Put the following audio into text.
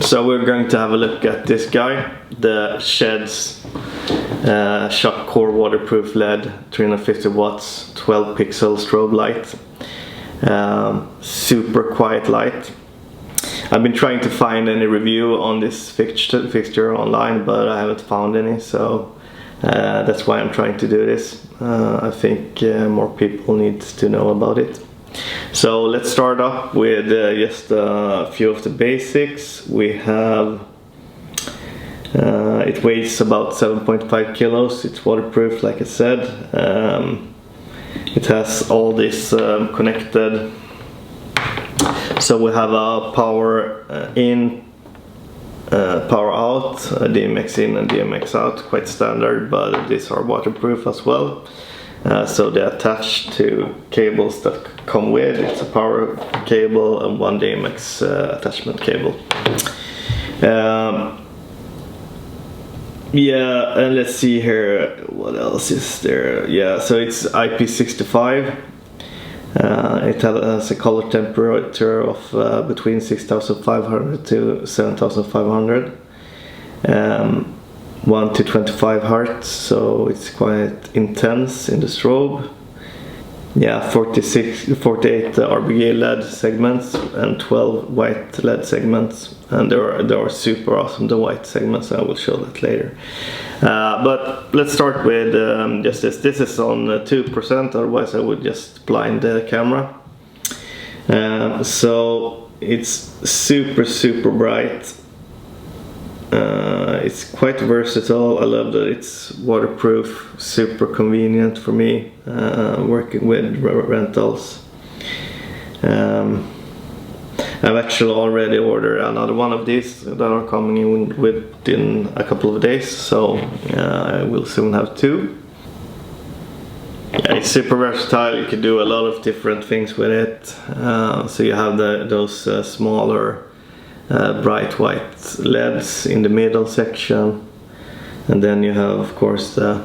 So we're going to have a look at this guy, the Shehds ShockCore waterproof LED 350 watts 12 pixel strobe light. Super quiet light. I've been trying to find any review on this fixture online, but I haven't found any, so that's why I'm trying to do this. I think more people need to know about it. So let's start up with just a few of the basics. We have it weighs about 7.5 kilos. It's waterproof, like I said. It has all this connected. So we have a power in, power out, DMX in and DMX out, quite standard, but these are waterproof as well. So they're attached to cables that come with. It's a power cable and one DMX attachment cable. Yeah, and let's see here, what else is there? Yeah, so it's IP65. It has a color temperature of between 6500 to 7500. 1 to 25 hertz, so it's quite intense in the strobe. Yeah, 48 RGB LED segments and 12 white LED segments, and they are super awesome, the white segments. I will show that later. But let's start with just this. This is on 2%, otherwise I would just blind the camera. So it's super bright. It's quite versatile. I love that it's waterproof, super convenient for me working with rentals. I've actually already ordered another one of these that are coming in within a couple of days, so I will soon have two. Yeah, it's super versatile. You can do a lot of different things with it. So you have those smaller bright white LEDs in the middle section, and then you have of course the